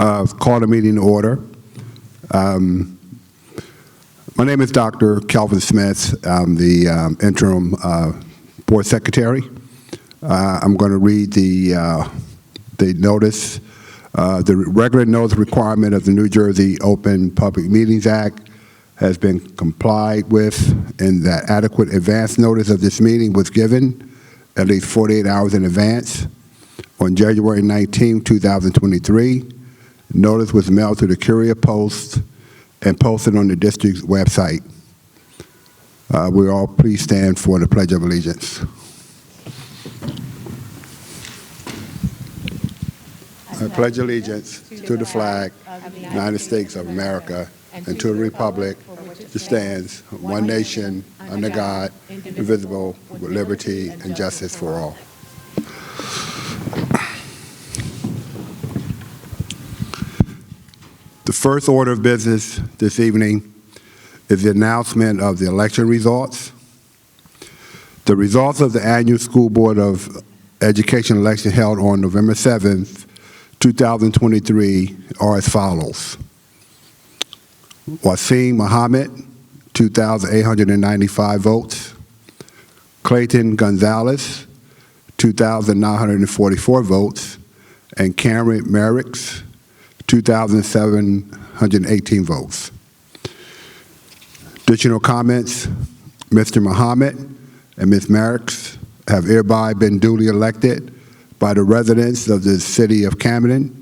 Call the meeting to order. My name is Dr. Kelvin Smith. I'm the interim board secretary. I'm going to read the notice. The regular notice requirement of the New Jersey Open Public Meetings Act has been complied with, and that adequate advance notice of this meeting was given at least 48 hours in advance. On January 19, 2023, notice was mailed to the Courier Post and posted on the district's website. We all please stand for the Pledge of Allegiance. I pledge allegiance to the flag of the United States of America and to the republic which stands one nation under God, indivisible, with liberty and justice for all. The first order of business this evening is the announcement of the election results. The results of the annual School Board of Education election held on November 7th, 2023 are as follows. Wasim Muhammad, 2,895 votes. Clayton Gonzalez, 2,944 votes. And Karen Merricks, 2,718 votes. Additional comments, Mr. Muhammad and Ms. Merricks have hereby been duly elected by the residents of the city of Camden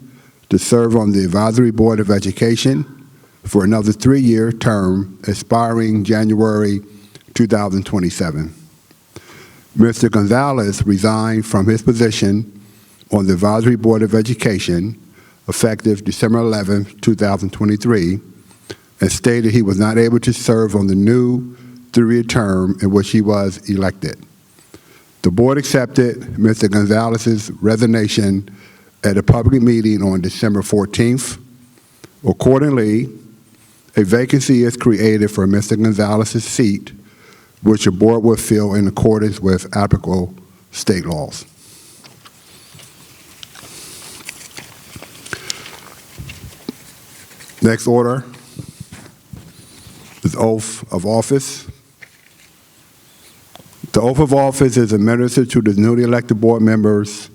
to serve on the Advisory Board of Education for another 3-year term expiring January 2027. Mr. Gonzalez resigned from his position on the Advisory Board of Education effective December 11, 2023, and stated he was not able to serve on the new 3-year term in which he was elected. The board accepted Mr. Gonzalez's resignation at a public meeting on December 14th. Accordingly, a vacancy is created for Mr. Gonzalez's seat, which the board will fill in accordance with applicable state laws. Next order is oath of office. The oath of office is administered to the newly elected board members,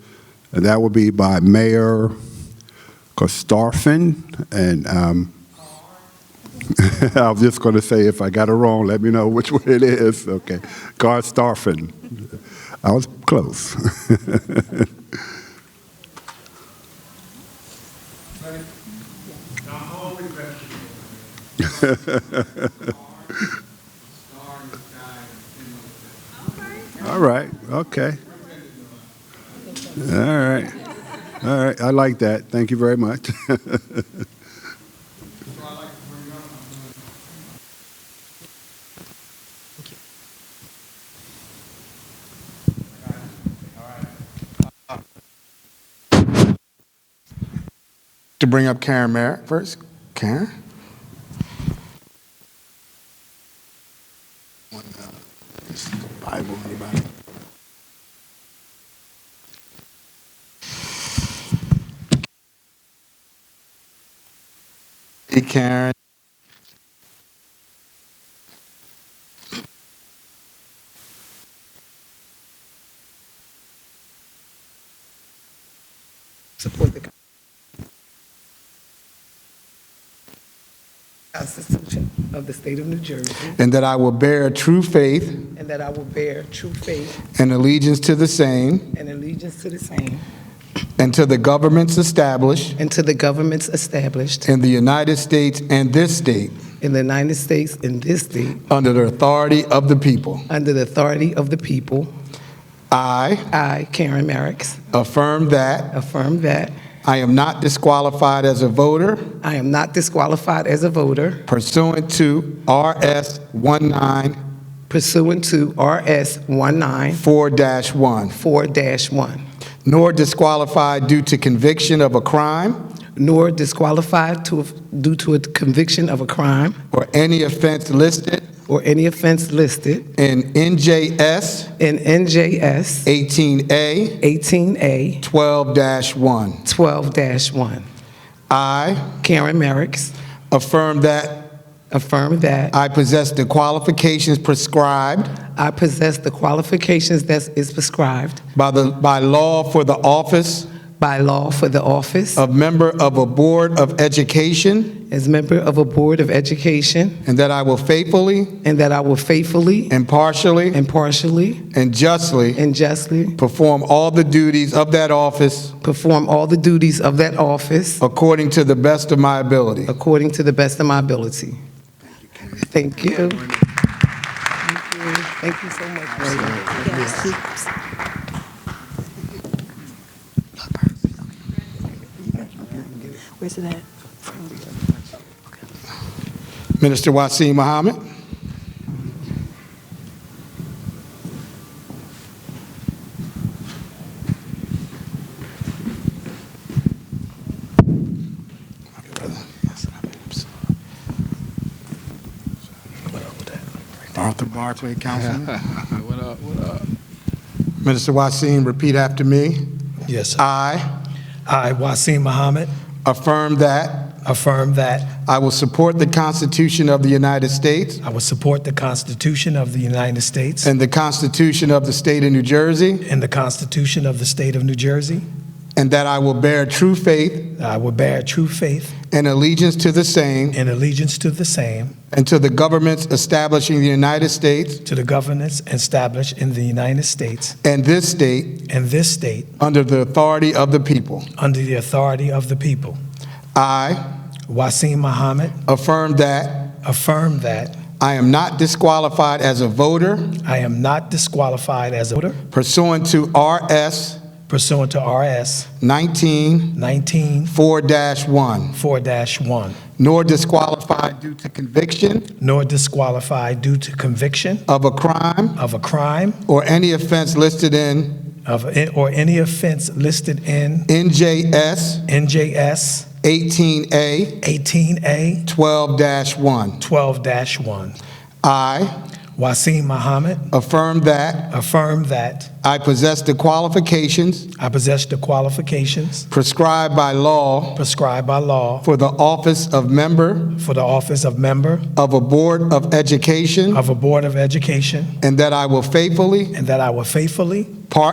and that will be by Mayor Kostarfin. And I was just going to say, if I got it wrong, let me know which one it is. Okay, Kostarfin. I was close. All right, okay. All right, I like that. Thank you very much. To bring up Karen Merritt first. Karen? Bible, anybody? Hey, Karen. Support the Constitution of the State of New Jersey. And that I will bear true faith. And that I will bear true faith. And allegiance to the same. And allegiance to the same. And to the governments established. And to the governments established. In the United States and this state. In the United States and this state. Under the authority of the people. Under the authority of the people. I, Karen Merricks, affirm that. I am not disqualified as a voter. I am not disqualified as a voter. Pursuant to RS 19. Pursuant to RS 19. 4-1. Nor disqualified due to conviction of a crime. Nor disqualified due to a conviction of a crime. Or any offense listed. Or any offense listed. In NJS. 18A. 18A. 12-1. I Karen Merrick's, affirm that affirm that I possess the qualifications prescribed I possess the qualifications that is prescribed by law for the office by law for the office of member of a Board of Education, as member of a Board of Education, and that I will faithfully, and that I will faithfully, impartially, impartially, and justly and justly perform all the duties of that office perform all the duties of that office according to the best of my ability. according to the best of my ability. Thank you. Thank you. Thank you so much, Mayor. Where's it at? Minister Wasim Muhammad. Arthur Barclay, Councilman. What up? What up? Minister Wasim, repeat after me. Yes, sir. I I, Wasim Muhammad, affirm that affirm that I will support the Constitution of the United States I will support the Constitution of the United States and the Constitution of the State of New Jersey, and the Constitution of the State of New Jersey. and that I will bear true faith I will bear true faith and allegiance to the same and allegiance to the same, and to the governments establishing the United States to the governments established in the United States and this state and this state under the authority of the people. under the authority of the people. I Wasim Muhammad, affirm that affirm that I am not disqualified as a voter I am not disqualified as a voter pursuant to RS pursuant to RS 19 19 4-1, 4-1, nor disqualified due to conviction nor disqualified due to conviction of a crime of a crime or any offense listed in or any offense listed in NJS NJS 18A 18A 12-1. 12-1. I Wasim Muhammad, affirm that affirm that I possess the qualifications I possess the qualifications prescribed by law prescribed by law for the office of member for the office of member of a Board of Education, of a Board of Education, and that I will faithfully, and that I will faithfully,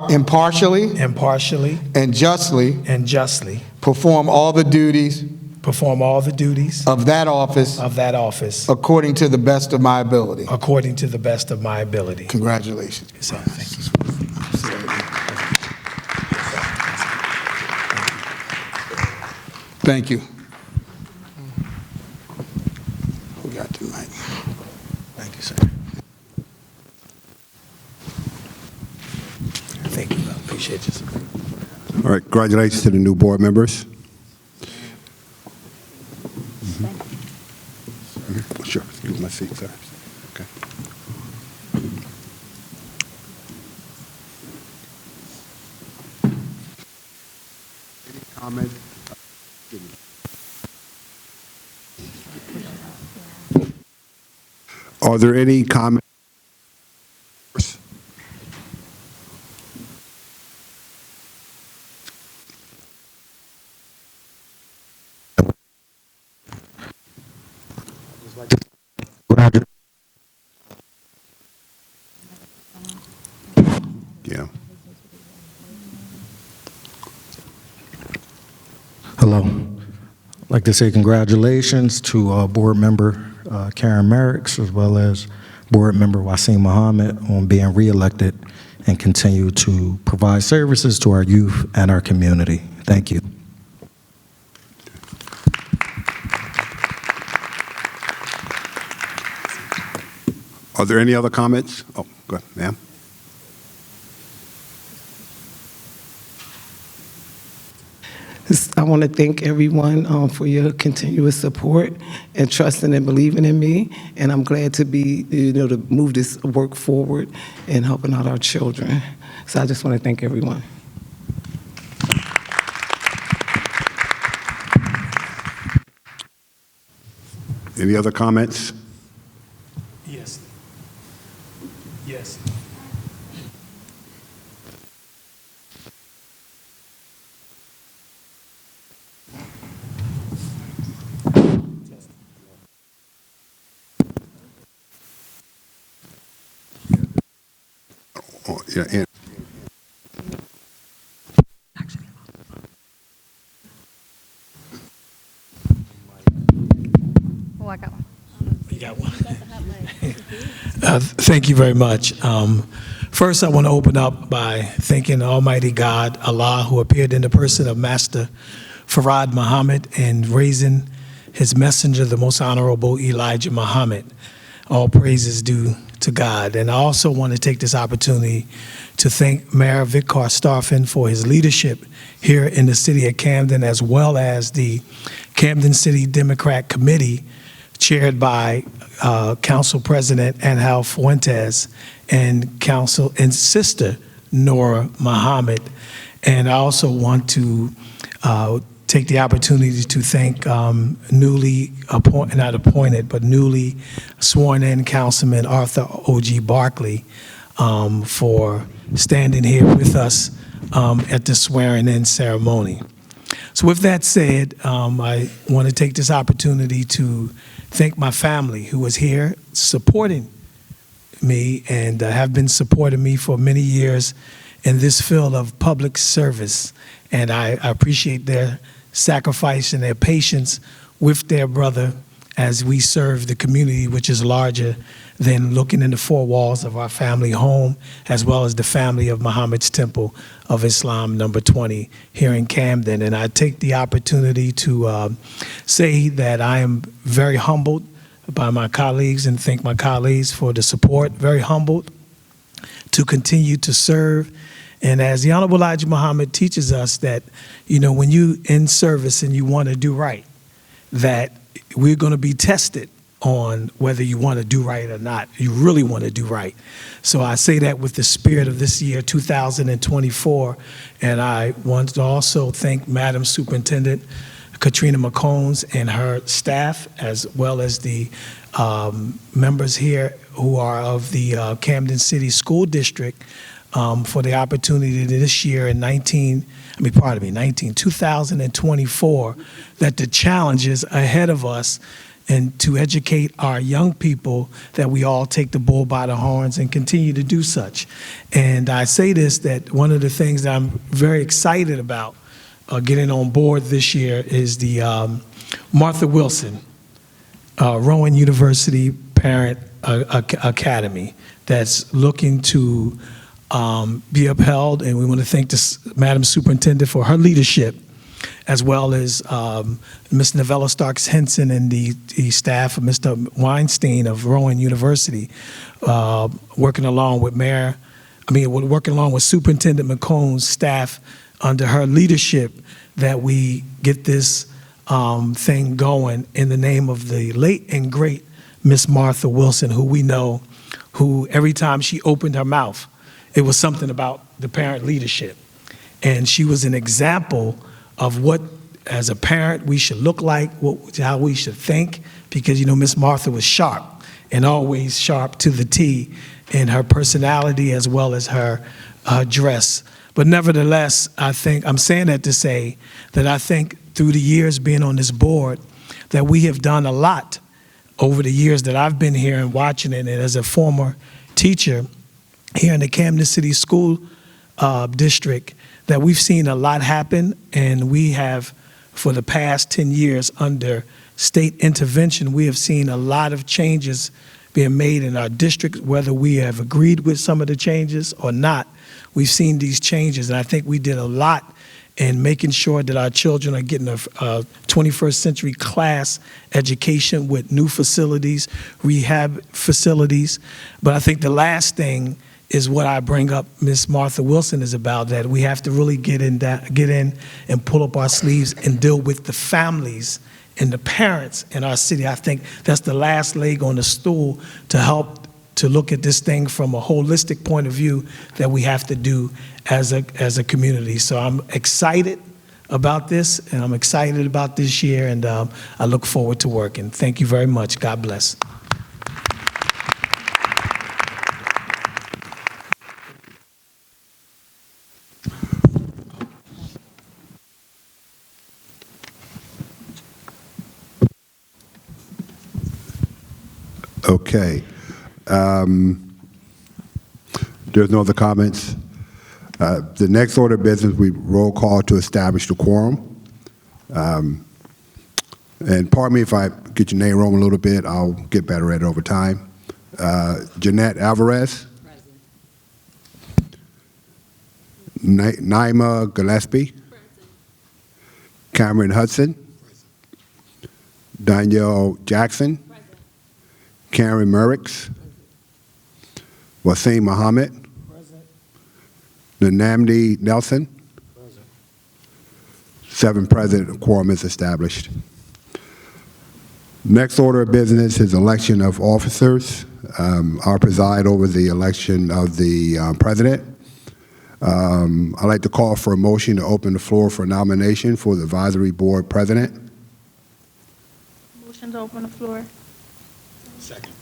impartially, impartially, and justly and justly perform all the duties perform all the duties of that office of that office according to the best of my ability. according to the best of my ability. Congratulations. So, thank you. Thank you. Who got the mic? Thank you, sir. Thank you. I appreciate you, sir. All right, congratulations to the new board members. Sure, excuse my seat, sir. Okay. Any comment? Are there any comments? Yeah. Hello. I'd like to say congratulations to board member Karen Merrick's as well as board member Wasim Muhammad on being reelected and continue to provide services to our youth and our community. Thank you. Are there any other comments? Oh, go ahead, ma'am. I want to thank everyone for your continuous support and trusting and believing in me. And I'm glad to be, to move this work forward and helping out our children. So I just want to thank everyone. Any other comments? Yes. Yes. Okay. Oh, I got one. You got one. Thank you very much. First, I want to open up by thanking Almighty God, Allah, who appeared in the person of Master Farad Muhammad and raising his messenger, the most honorable Elijah Muhammad. All praises due to God. And I also want to take this opportunity to thank Mayor Vicar Starfin for his leadership here in the city of Camden, as well as the Camden City Democrat Committee, chaired by Council President Angel Fuentes and Council and Sister Nora Muhammad. And I also want to take the opportunity to thank newly sworn in Councilman Arthur O.G. Barkley for standing here with us at the swearing in ceremony. So with that said, I want to take this opportunity to thank my family who was here supporting me and have been supporting me for many years in this field of public service. And I appreciate their sacrifice and their patience with their brother as we serve the community, which is larger than looking in the four walls of our family home, as well as the family of Muhammad's Temple of Islam, number 20, here in Camden. And I take the opportunity to say that I am very humbled by my colleagues and thank my colleagues for the support, very humbled to continue to serve. And as the Honorable Elijah Muhammad teaches us that, when you in service and you want to do right, that we're going to be tested on whether you want to do right or not. You really want to do right. So I say that with the spirit of this year, 2024. And I want to also thank Madam Superintendent Katrina McCombs and her staff, as well as the members here who are of the Camden City School District, for the opportunity this year in 2024, that the challenges ahead of us and to educate our young people, that we all take the bull by the horns and continue to do such. And I say this, that one of the things that I'm very excited about getting on board this year is the Martha Wilson Rowan University Parent Academy that's looking to be upheld, and we want to thank Madam Superintendent for her leadership, as well as Ms. Novella Starks Henson and the staff of Mr. Weinstein of Rowan University, working along with Superintendent McCombs' staff under her leadership, that we get this thing going in the name of the late and great Miss Martha Wilson, who we know, who every time she opened her mouth, it was something about the parent leadership. And she was an example of what, as a parent, we should look like, how we should think, because, Miss Martha was sharp, and always sharp to the T in her personality as well as her dress. But nevertheless, I'm saying that to say that I think through the years being on this board, that we have done a lot over the years that I've been here and watching it, and as a former teacher here in the Camden City School District, that we've seen a lot happen, and we have, for the past 10 years under state intervention, we have seen a lot of changes being made in our district, whether we have agreed with some of the changes or not. We've seen these changes, and I think we did a lot in making sure that our children are getting a 21st century class education with new facilities, rehab facilities. But I think the last thing is what I bring up, Miss Martha Wilson, is about, that we have to really get in and pull up our sleeves and deal with the families and the parents in our city. I think that's the last leg on the stool to help to look at this thing from a holistic point of view that we have to do as a community. So I'm excited about this, and I'm excited about this year, and I look forward to working. Thank you very much. God bless. Okay. There's no other comments. The next order of business, we roll call to establish the quorum. And pardon me if I get your name wrong a little bit. I'll get better at it over time. Jeanette Alvarez. Naima Gillespie. Cameron Hudson. Danielle Jackson. Karen Merricks. Wasim Muhammad. Namdi Nelson. 7 present. A quorum is established. Next order of business is election of officers. I'll preside over the election of the president. I'd like to call for a motion to open the floor for nomination for the advisory board president. Motion to open the floor. Second.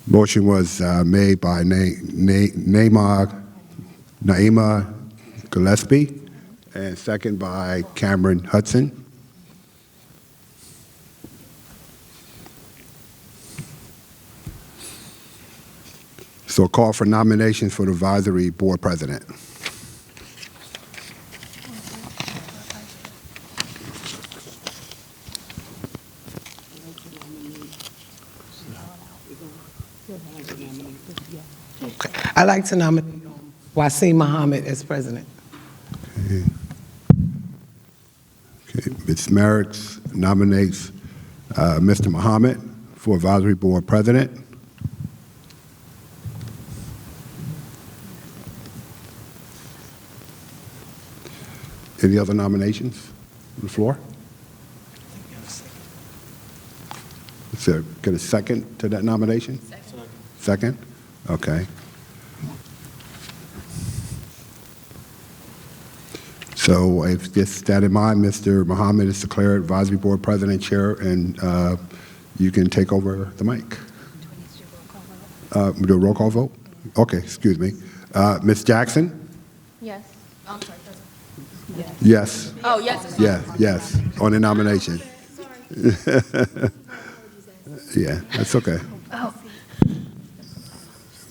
Motion was made by Naima Gillespie and second by Cameron Hudson. So a call for nominations for the advisory board president. I'd like to nominate Wasim Muhammad as president. Okay. Ms. Merricks nominates Mr. Muhammad for advisory board president. Any other nominations on the floor? Is there, get a second to that nomination? Second? Okay. So if with that in mind, Mr. Muhammad is declared advisory board president chair, and you can take over the mic. Do a roll call vote? Okay, excuse me. Ms. Jackson? Yes. I'm sorry, President. Yes. Oh, yes. Yes, on the nomination. Yeah, that's okay. Oh.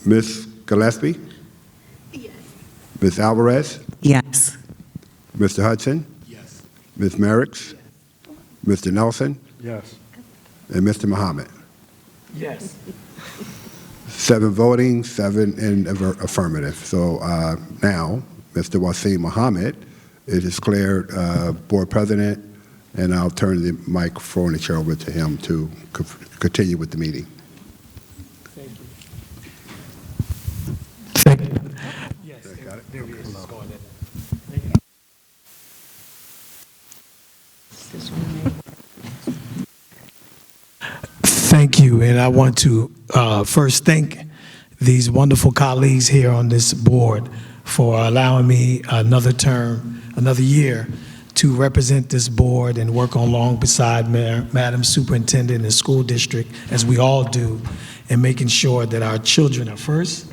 Ms. Gillespie? Yes. Ms. Alvarez? Yes. Mr. Hudson? Yes. Ms. Merricks? Mr. Nelson? Yes. And Mr. Muhammad? Yes. 7 voting, 7 in affirmative. So now, Mr. Wasim Muhammad is declared board president, and I'll turn the microphone and the chair over to him to continue with the meeting. Thank you. Thank you. Yes, Got it? there he is. Going in. Thank you, and I want to first thank these wonderful colleagues here on this board for allowing me another term, another year, to represent this board and work along beside Madam Superintendent and school district, as we all do, and making sure that our children are first,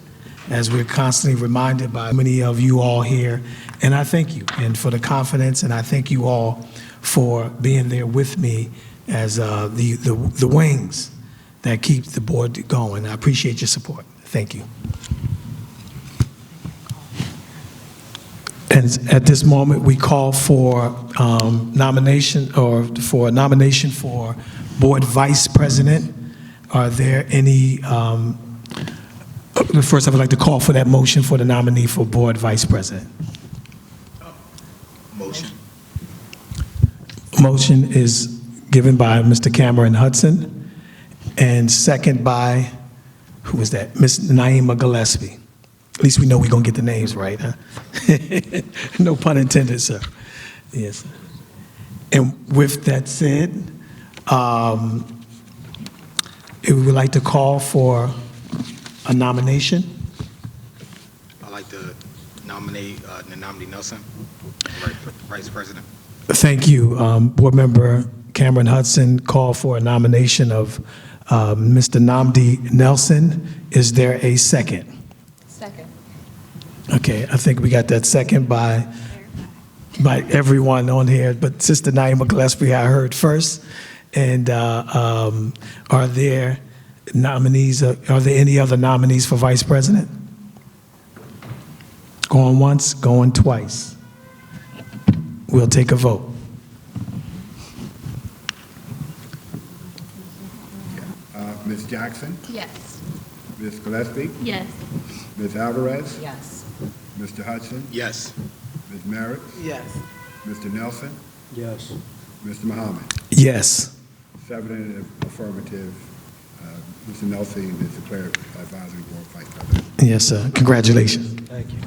as we're constantly reminded by many of you all here. And I thank you, and for the confidence, and I thank you all for being there with me as the wings that keep the board going. I appreciate your support. Thank you. And at this moment, we call for nomination for board vice president. Are there any? First, I would like to call for that motion for the nominee for board vice president. Motion. Motion is given by Mr. Cameron Hudson, and second by, who was that? Ms. Naima Gillespie. At least we know we're going to get the names right, huh? No pun intended, sir. Yes. And with that said, we would like to call for a nomination. I'd like to nominate Namdi Nelson, Vice President. Thank you. Board Member Cameron Hudson called for a nomination of Mr. Namdi Nelson. Is there a second? Second. Okay, I think we got that second by everyone on here, but Sister Naima Gillespie I heard first. And are there nominees, are there any other nominees for vice president? Going once, going twice. We'll take a vote. Ms. Jackson, Yes. Ms. Gillespie, Yes. Ms. Alvarez, Yes. Mr. Hudson, Yes. Ms. Merrick, Yes. Mr. Nelson, Yes. Mr. Muhammad. Yes. 7 in the affirmative. Mr. Nelson is declared advisory board vice president. Yes, sir. Congratulations. Thank you.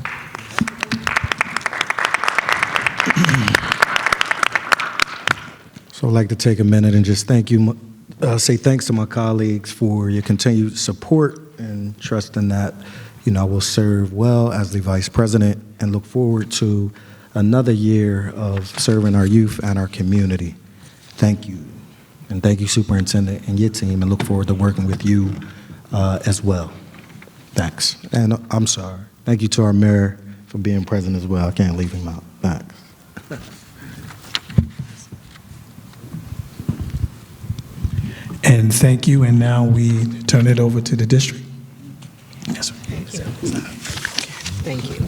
So I'd like to take a minute and just say thanks to my colleagues for your continued support and trusting that, I will serve well as the vice president and look forward to another year of serving our youth and our community. Thank you. And thank you, Superintendent, and your team, and look forward to working with you as well. Thanks. And I'm sorry. Thank you to our mayor for being present as well. I can't leave him out. Thanks. And thank you, and now we turn it over to the district. Yes, sir. Thank you.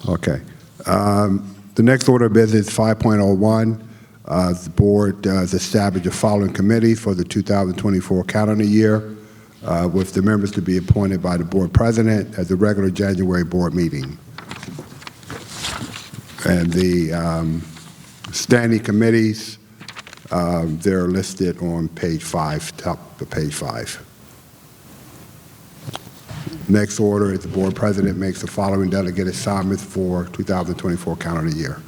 Okay. The next order of business, 5.01, the board does establish the following committees for the 2024 calendar year, with the members to be appointed by the board president at the regular January board meeting. And the standing committees, they're listed on page 5, top of page 5. Next order is the board president makes the following delegate assignments for 2024 calendar year.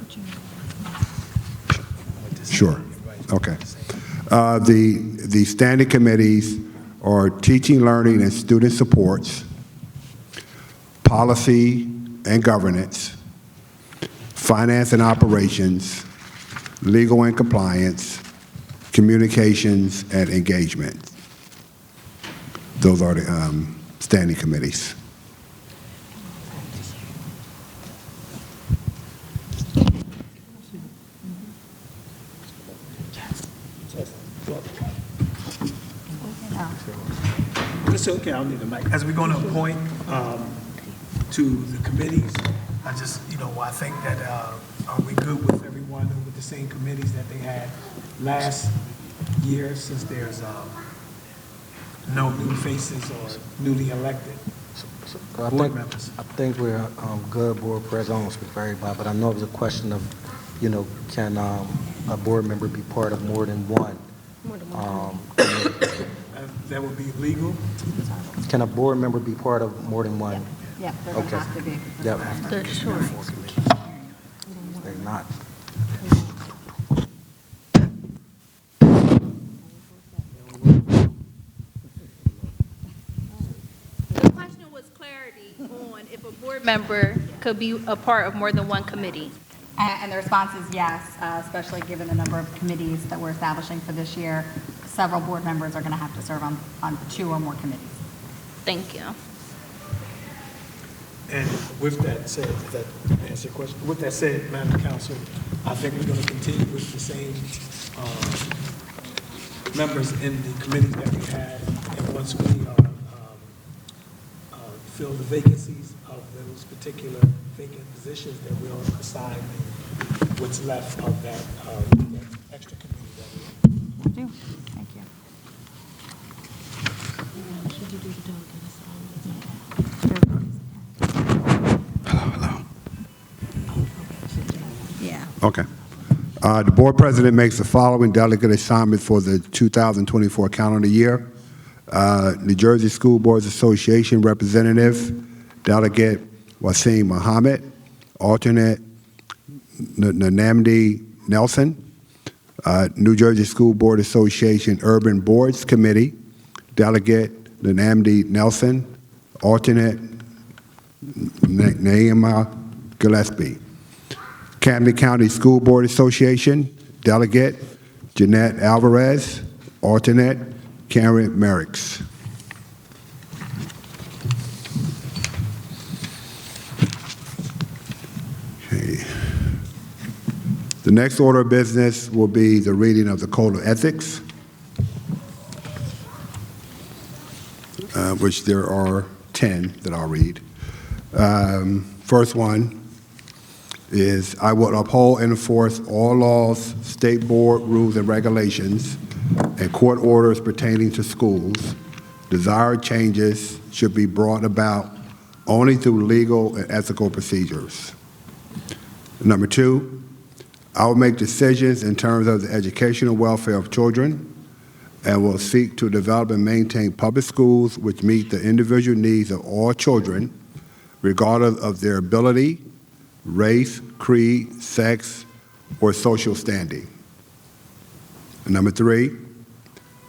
Sure. Okay. The standing committees are teaching, learning, and student supports, policy and governance, finance and operations, legal and compliance, communications, and engagement. Those are the standing committees. It's okay, I'll need the mic. As we're going to appoint to the committees, I just, I think that, are we good with everyone with the same committees that they had last year, since there's no new faces or newly elected board members? I think we're good, board president. I don't speak for everybody, but I know it was a question of, can a board member be part of more than one? Committee? That would be legal? Can a board member be part of more than one? Yeah, there would Okay. have to be. Yep. They're short. They're not. The question was clarity on if a board member could be a part of more than one committee. And the response is yes, especially given the number of committees that we're establishing for this year. Several board members are going to have to serve on 2 or more committees. Thank you. And with that said, does that answer your question? With that said, Madam Council, I think we're going to continue with the same members in the committees that we had. And once we fill the vacancies of those particular vacant positions, that we'll assign what's left of that extra committee that we Will do. Thank you. Yeah. Okay. The board president makes the following delegate assignments for the 2024 calendar year. New Jersey School Boards Association representative, Delegate Wasim Muhammad, alternate Namdi Nelson. New Jersey School Board Association Urban Boards Committee, Delegate Namdi Nelson, alternate Naima Gillespie. Camden County School Board Association, Delegate Jeanette Alvarez, alternate Karen Merricks. Okay. The next order of business will be the reading of the Code of Ethics, which there are 10 that I'll read. First one is, I will uphold and enforce all laws, state board rules and regulations, and court orders pertaining to schools. Desired changes should be brought about only through legal and ethical procedures. Number 2, I will make decisions in terms of the educational welfare of children and will seek to develop and maintain public schools which meet the individual needs of all children, regardless of their ability, race, creed, sex, or social standing. And number 3,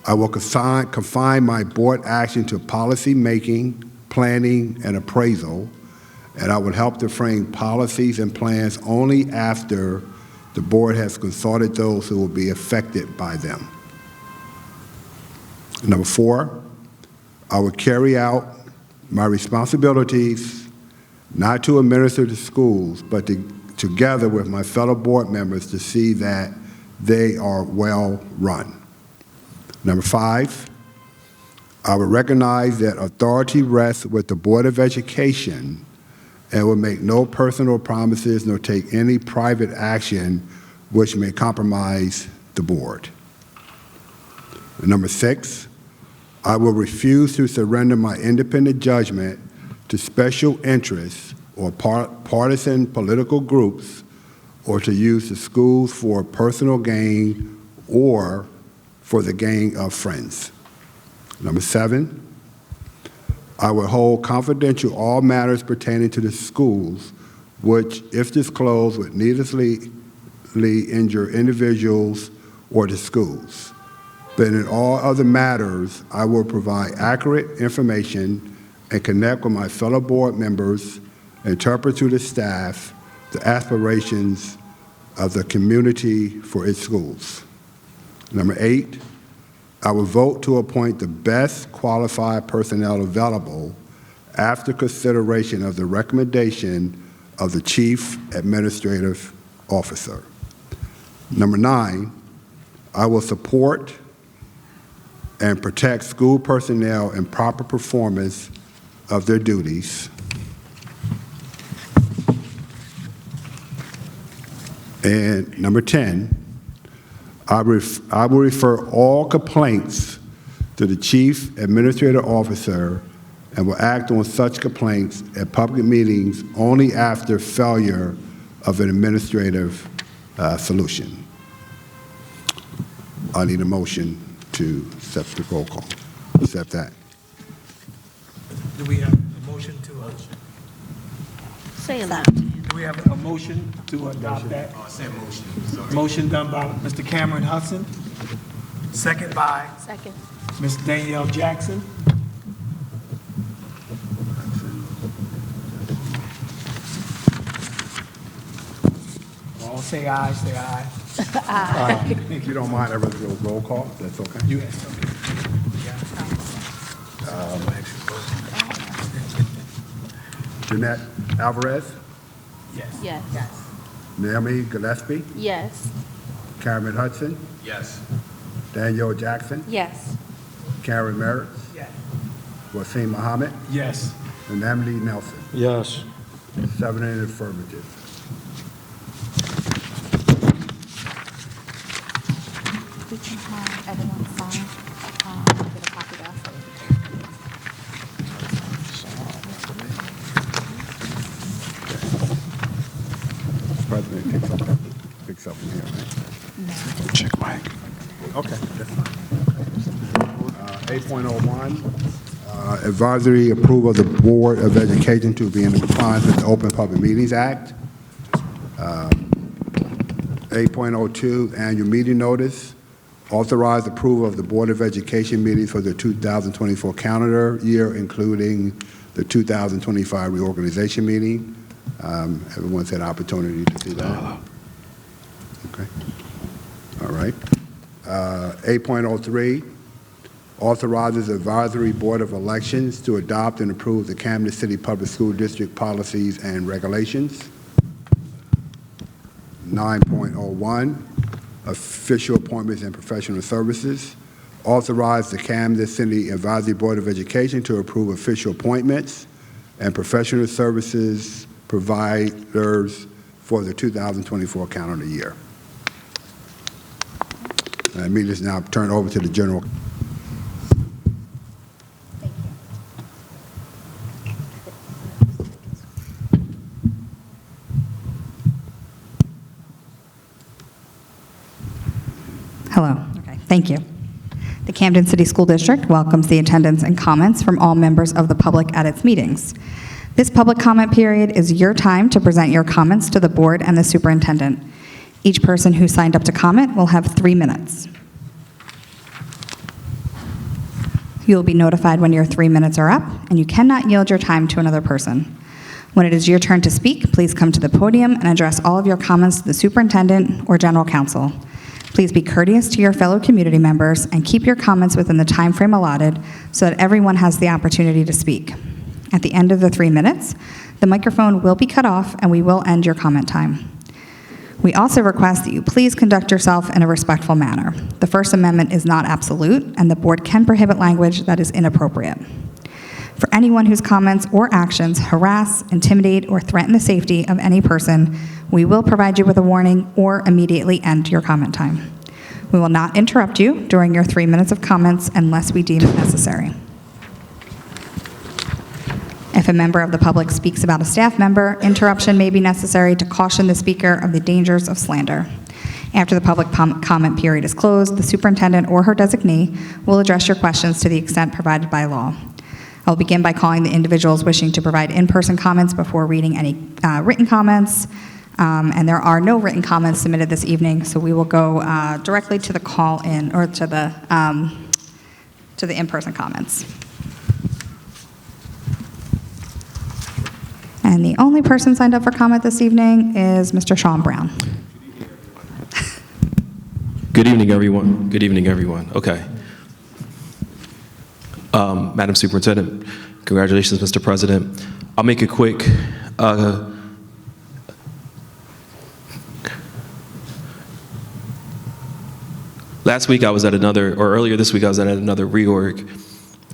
I will confine my board action to policy making, planning, and appraisal, and I will help to frame policies and plans only after the board has consulted those who will be affected by them. Number 4, I will carry out my responsibilities not to administer the schools, but together with my fellow board members to see that they are well run. Number 5, I will recognize that authority rests with the Board of Education and will make no personal promises nor take any private action which may compromise the board. Number 6, I will refuse to surrender my independent judgment to special interests or partisan political groups, or to use the schools for personal gain or for the gain of friends. Number 7, I will hold confidential all matters pertaining to the schools, which, if disclosed, would needlessly injure individuals or the schools. But in all other matters, I will provide accurate information and connect with my fellow board members, interpret to the staff the aspirations of the community for its schools. Number 8, I will vote to appoint the best qualified personnel available after consideration of the recommendation of the Chief Administrative Officer. Number 9, I will support and protect school personnel in proper performance of their duties. And number 10, I will refer all complaints to the Chief Administrative Officer and will act on such complaints at public meetings only after failure of an administrative solution. I need a motion to accept the roll call. Accept that. Do we have a motion to, Say that. do we have a motion to adopt that? I said motion. Sorry. Motion done by Mr. Cameron Hudson, second by Second. Ms. Danielle Jackson. All say aye, say aye. If you don't mind, I will do a roll call. That's okay. Yes. Jeanette Alvarez, Yes. Yes. Naomi Gillespie, Yes. Cameron Hudson, Yes. Danielle Jackson, Yes. Karen Merritt, Yes. Wasim Muhammad, Yes. and Emily Nelson. Yes. 7 in the affirmative. We can have everyone sign, get a copy of that. President picks up from here, right? Check mic. Okay, that's fine. 8.01, advisory approval of the Board of Education to be in compliance with the Open Public Meetings Act. 8.02, annual meeting notice. Authorize approval of the Board of Education meetings for the 2024 calendar year, including the 2025 reorganization meeting. Everyone's had opportunity to see that. Okay. All right. 8.03, authorizes Advisory Board of Elections to adopt and approve the Camden City Public School District policies and regulations. 9.01, official appointments and professional services. Authorize the Camden City Advisory Board of Education to approve official appointments and professional services providers for the 2024 calendar year. Let me just now turn over to the general. Hello. Okay, thank you. The Camden City School District welcomes the attendance and comments from all members of the public at its meetings. This public comment period is your time to present your comments to the board and the superintendent. Each person who signed up to comment will have 3 minutes. You will be notified when your 3 minutes are up, and you cannot yield your time to another person. When it is your turn to speak, please come to the podium and address all of your comments to the superintendent or general counsel. Please be courteous to your fellow community members and keep your comments within the time frame allotted so that everyone has the opportunity to speak. At the end of the 3 minutes, the microphone will be cut off and we will end your comment time. We also request that you please conduct yourself in a respectful manner. The First Amendment is not absolute, and the board can prohibit language that is inappropriate. For anyone whose comments or actions harass, intimidate, or threaten the safety of any person, we will provide you with a warning or immediately end your comment time. We will not interrupt you during your 3 minutes of comments unless we deem it necessary. If a member of the public speaks about a staff member, interruption may be necessary to caution the speaker of the dangers of slander. After the public comment period is closed, the superintendent or her designee will address your questions to the extent provided by law. I'll begin by calling the individuals wishing to provide in-person comments before reading any written comments. And there are no written comments submitted this evening, so we will go directly to the call-in or to the in-person comments. And the only person signed up for comment this evening is Mr. Sean Brown. Good evening, everyone. Good evening, everyone. Okay. Madam Superintendent, congratulations, Mr. President. I'll make it quick. Last week I was at earlier this week I was at another reorg,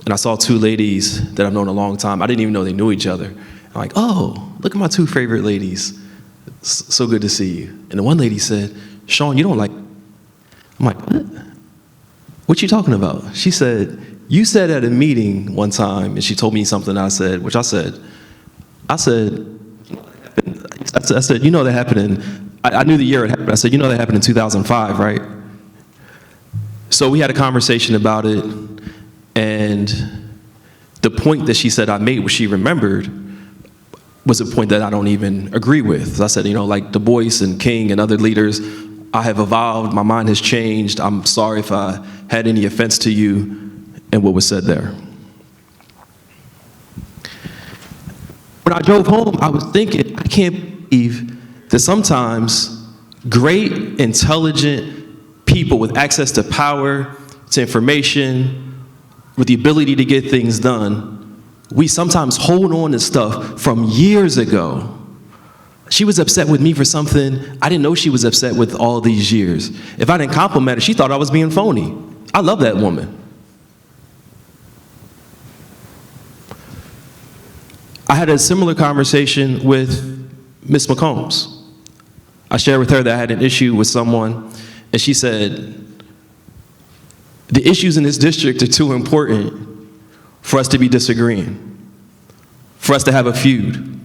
and I saw 2 ladies that I've known a long time. I didn't even know they knew each other. I'm like, oh, look at my 2 favorite ladies. So good to see you. And the one lady said, Sean, you don't like, I'm like, what? What you talking about? She said, you said at a meeting one time, and she told me something I said, I said, you know that happened in, I knew the year it happened. I said, you know that happened in 2005, right? So we had a conversation about it, and the point that she said I made, what she remembered, was a point that I don't even agree with. I said, like Du Bois and King and other leaders, I have evolved, my mind has changed. I'm sorry if I had any offense to you and what was said there. When I drove home, I was thinking, I can't believe that sometimes great, intelligent people with access to power, to information, with the ability to get things done, we sometimes hold on to stuff from years ago. She was upset with me for something I didn't know she was upset with all these years. If I didn't compliment her, she thought I was being phony. I love that woman. I had a similar conversation with Ms. McCombs. I shared with her that I had an issue with someone, and she said, the issues in this district are too important for us to be disagreeing, for us to have a feud,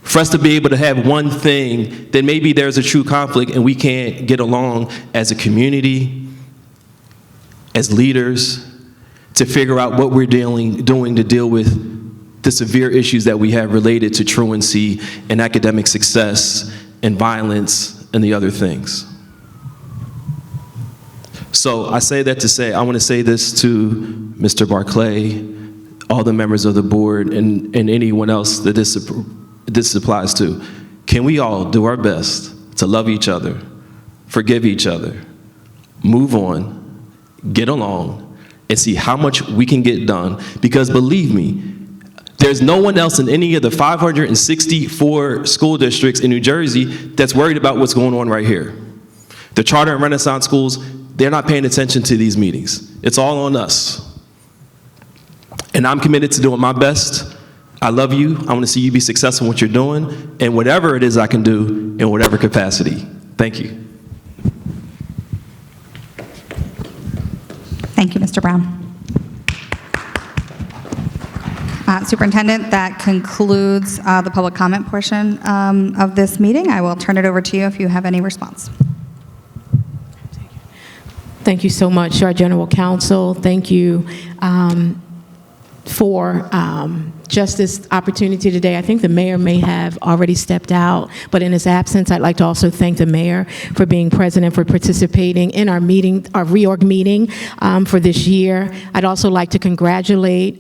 for us to be able to have one thing that maybe there's a true conflict and we can't get along as a community, as leaders, to figure out what we're doing to deal with the severe issues that we have related to truancy and academic success and violence and the other things. So I say that to say, I want to say this to Mr. Barclay, all the members of the board, and anyone else that this applies to. Can we all do our best to love each other, forgive each other, move on, get along, and see how much we can get done? Because believe me, There's no one else in any of the 564 school districts in New Jersey that's worried about what's going on right here. The charter and Renaissance schools, they're not paying attention to these meetings. It's all on us. And I'm committed to doing my best. I love you. I want to see you be successful in what you're doing, and whatever it is I can do in whatever capacity. Thank you. Thank you, Mr. Brown. Superintendent, that concludes the public comment portion of this meeting. I will turn it over to you if you have any response. Thank you so much, our General Counsel. Thank you for just this opportunity today. I think the mayor may have already stepped out, but in his absence, I'd like to also thank the mayor for being present and for participating in our meeting, our reorg meeting for this year. I'd also like to congratulate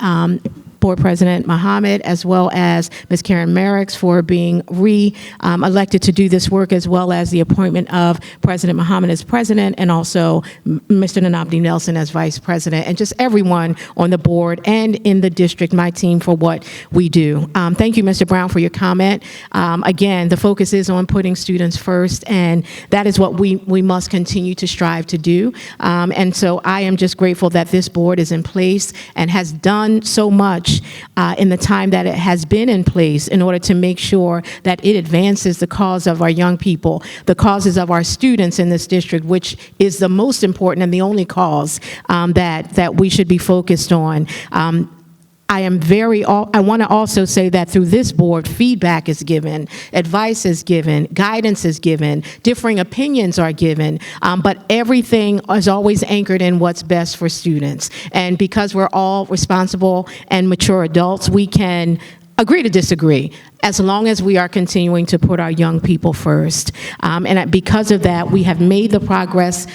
Board President Mohammed, as well as Ms. Karen Merricks for being elected to do this work, as well as the appointment of President Mohammed as president, and also Mr. Nnamdi Nelson as vice president, and just everyone on the board and in the district, my team, for what we do. Thank you, Mr. Brown, for your comment. Again, the focus is on putting students first, and that is what we must continue to strive to do. And so I am just grateful that this board is in place and has done so much in the time that it has been in place in order to make sure that it advances the cause of our young people, the causes of our students in this district, which is the most important and the only cause that we should be focused on. I want to also say that through this board, feedback is given, advice is given, guidance is given, differing opinions are given, but everything is always anchored in what's best for students. And because we're all responsible and mature adults, we can agree to disagree, as long as we are continuing to put our young people first. And because of that, we have made the progress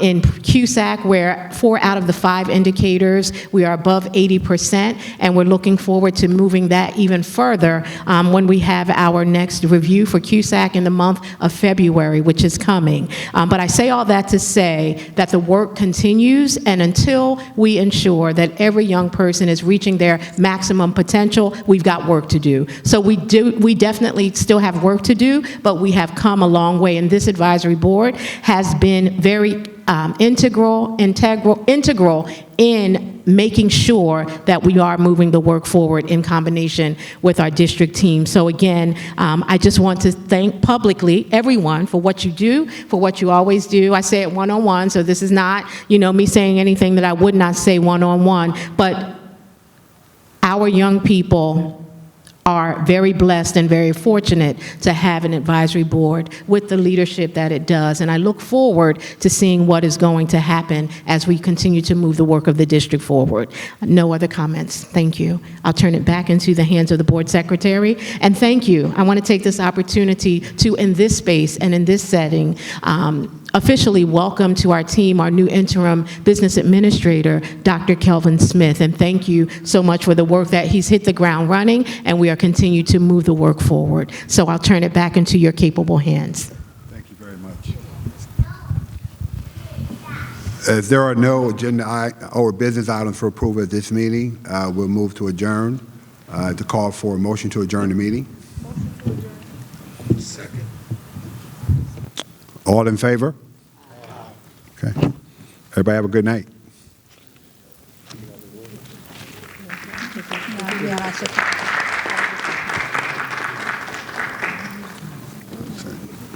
in CUSAC, where 4 out of the 5 indicators, we are above 80%, and we're looking forward to moving that even further when we have our next review for CUSAC in the month of February, which is coming. But I say all that to say that the work continues, and until we ensure that every young person is reaching their maximum potential, we've got work to do. So we definitely still have work to do, but we have come a long way, and this advisory board has been very integral in making sure that we are moving the work forward in combination with our district team. So again, I just want to thank publicly everyone for what you do, for what you always do. I say it one-on-one, so this is not, me saying anything that I would not say one-on-one, but our young people are very blessed and very fortunate to have an advisory board with the leadership that it does. And I look forward to seeing what is going to happen as we continue to move the work of the district forward. No other comments. Thank you. I'll turn it back into the hands of the board secretary. And thank you. I want to take this opportunity to, in this space and in this setting, officially welcome to our team our new interim business administrator, Dr. Kelvin Smith. And thank you so much for the work that he's hit the ground running, and we are continuing to move the work forward. So I'll turn it back into your capable hands. Thank you very much. As there are no agenda or business items for approval at this meeting, we'll move to adjourn, to call for a motion to adjourn the meeting. Second. All in favor? Okay. Everybody have a good night. Yeah, that's just